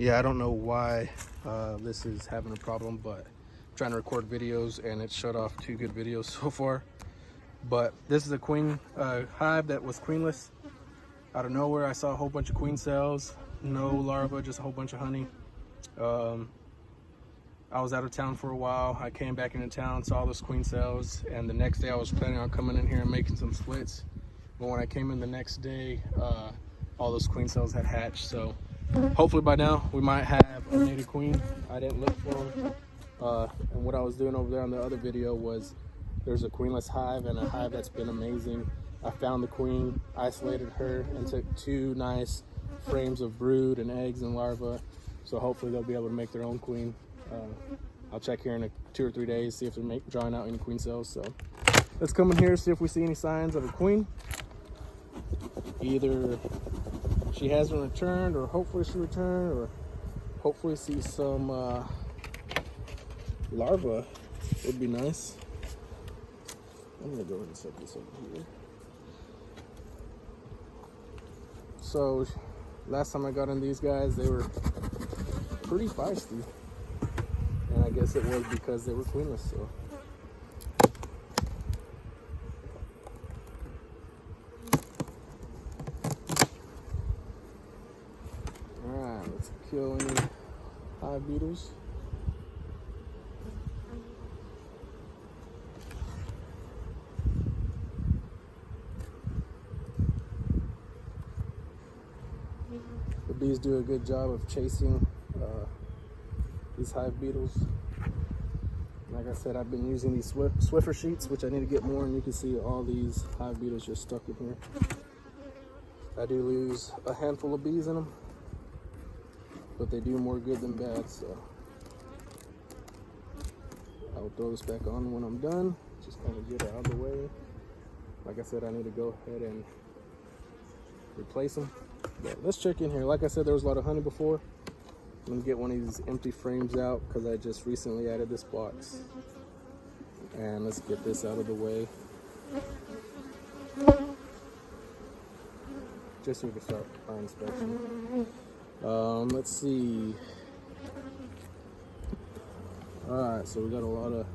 Yeah, I don't know why this is having a problem, but I'm trying to record videos and it shut off 2 good videos so far. But this is a queen hive that was queenless. Out of nowhere, I saw a whole bunch of queen cells, no larvae, just a whole bunch of honey. I was out of town for a while. I came back into town, saw those queen cells, and the next day I was planning on coming in here and making some splits. But when I came in the next day, all those queen cells had hatched. So hopefully by now we might have a native queen. I didn't look for them. And what I was doing over there on the other video was there's a queenless hive and a hive that's been amazing. I found the queen, isolated her, and took 2 nice frames of brood and eggs and larvae. So hopefully they'll be able to make their own queen. I'll check here in 2 or 3 days, see if they're drawing out any queen cells. So let's come in here, see if we see any signs of a queen. Either she hasn't returned, or hopefully she returned, or hopefully see some larvae would be nice. I'm gonna go ahead and set this over here. So last time I got in these guys, they were pretty feisty. And I guess it was because they were queenless, so. Alright, let's kill any hive beetles. The bees do a good job of chasing these hive beetles. Like I said, I've been using these Swiffer sheets, which I need to get more, and you can see all these hive beetles just stuck in here. I do lose a handful of bees in them, but they do more good than bad, so I'll throw this back on when I'm done. Just kind of get it out of the way. Like I said, I need to go ahead and replace them. But let's check in here. Like I said, there was a lot of honey before. I'm gonna get one of these empty frames out because I just recently added this box. And let's get this out of the way, just so we can start our inspection. Let's see. Alright, so we got a lot of,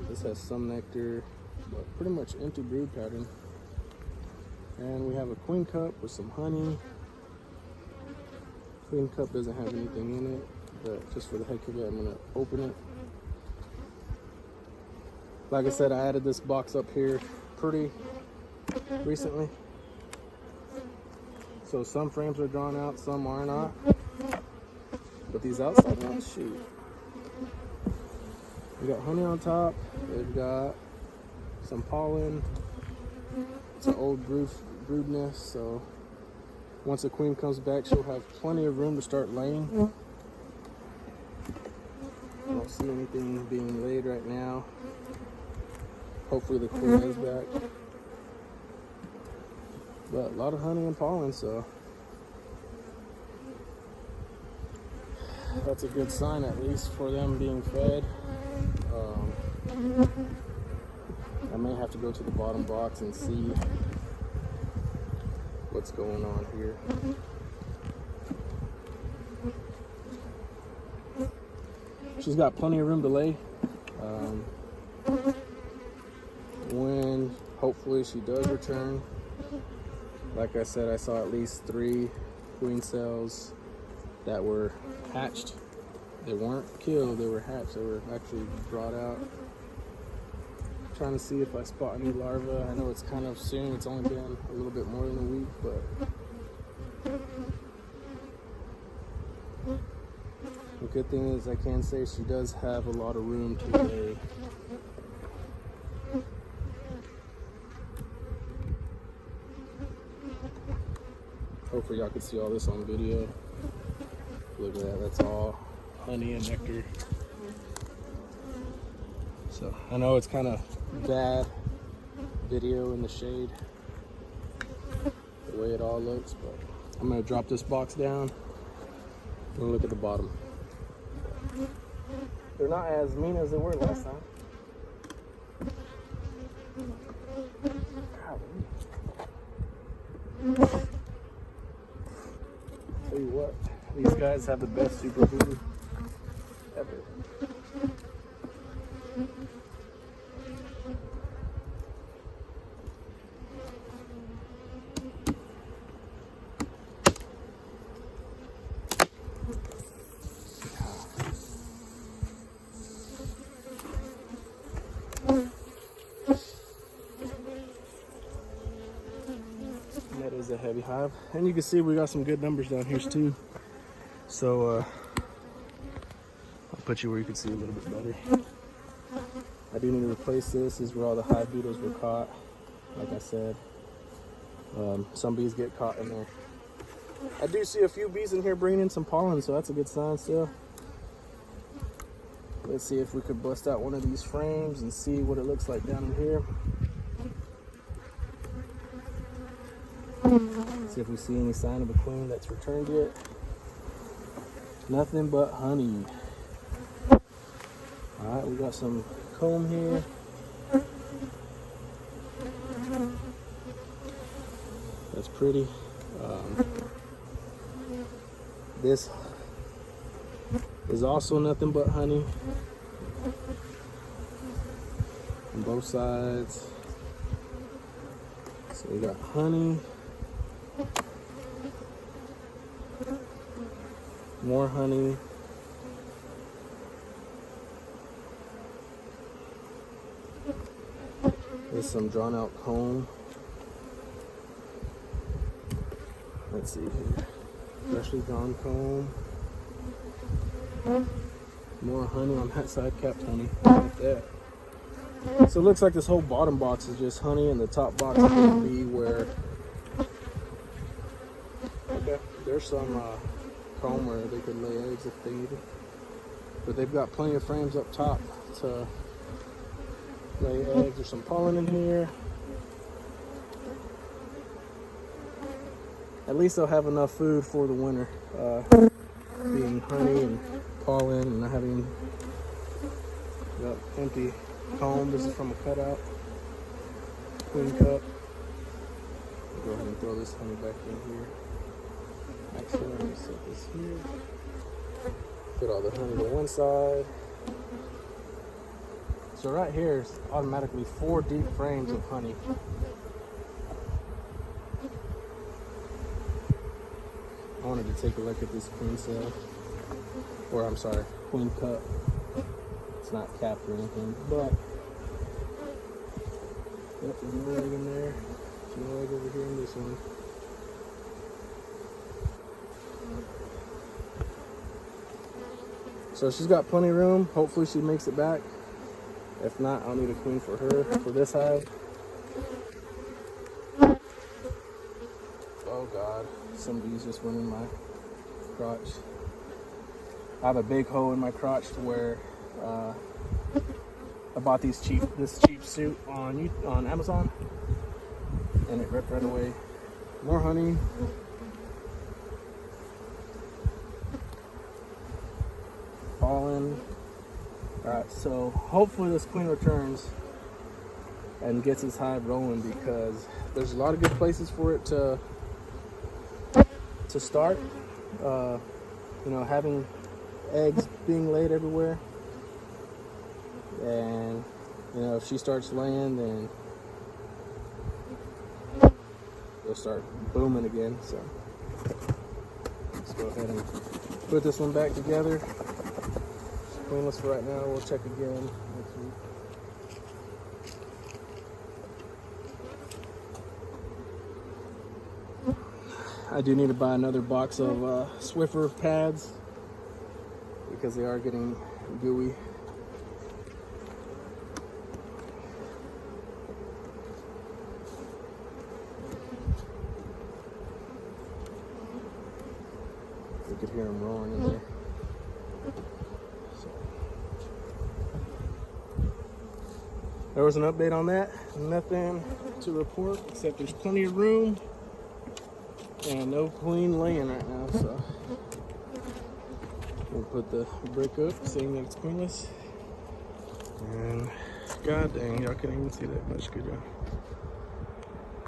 this has some nectar, but pretty much empty brood pattern. And we have a queen cup with some honey. Queen cup doesn't have anything in it, but just for the heck of it, I'm gonna open it. Like I said, I added this box up here pretty recently. So some frames are drawn out, some are not. But these outside ones, shoot. We got honey on top, they've got some pollen. It's an old brood nest, so once a queen comes back, she'll have plenty of room to start laying. I don't see anything being laid right now. Hopefully the queen is back. But a lot of honey and pollen, so that's a good sign, at least for them being fed. I may have to go to the bottom box and see what's going on here. She's got plenty of room to lay. When hopefully she does return, like I said, I saw at least 3 queen cells that were hatched. They weren't killed, they were hatched, they were actually brought out. Trying to see if I spot any larvae. I know it's kind of soon, it's only been a little bit more than a week, but the good thing is I can say she does have a lot of room to lay. Hopefully y'all can see all this on video. Look at that, that's all honey and nectar. So I know it's kind of bad video in the shade, the way it all looks, but I'm gonna drop this box down and look at the bottom. They're not as mean as they were last time. Tell you what, these guys have the best super food ever. That is a heavy hive, and you can see we got some good numbers down here too. So I'll put you where you can see a little bit better. I do need to replace this. This is where all the hive beetles were caught. Like I said, some bees get caught in there. I do see a few bees in here bringing in some pollen, so that's a good sign still. Let's see if we could bust out one of these frames and see what it looks like down in here. See if we see any sign of a queen that's returned yet. Nothing but honey. Alright, we got some comb here. That's pretty. This is also nothing but honey on both sides. So we got honey, more honey, there's some drawn out comb. Let's see here, freshly drawn comb, more honey on that side, capped honey like that. So it looks like this whole bottom box is just honey, and the top box is going to be where, okay, there's some comb where they could lay eggs if they needed. But they've got plenty of frames up top to lay eggs. There's some pollen in here. At least they'll have enough food for the winter, being honey and pollen and not having empty comb. This is from a cutout, queen cup. I'll go ahead and throw this honey back in here. Actually, let me set this here. Put all the honey to one side. So right here is automatically 4 deep frames of honey. I wanted to take a look at this queen cell, or I'm sorry, queen cup. It's not capped or anything, but yep, there's no egg in there. There's no egg over here in this one. So she's got plenty of room. Hopefully she makes it back. If not, I'll need a queen for her for this hive. Oh God, some bees just went in my crotch. I have a big hole in my crotch to where I bought this cheap suit on Amazon, and it ripped right away. More honey. Pollen. Alright, so hopefully this queen returns and gets this hive rolling, because there's a lot of good places for it to start. You know, having eggs being laid everywhere, and you know, if she starts laying, then it'll start booming again. So let's go ahead and put this one back together. Queenless for right now. We'll check again next week. I do need to buy another box of Swiffer pads, because they are getting gooey. You could hear them roaring in there. So, there was an update on that. Nothing to report except there's plenty of room and no queen laying right now. So we'll put the brick up, saying that it's queenless. And god dang, y'all can't even see that much, could y'all?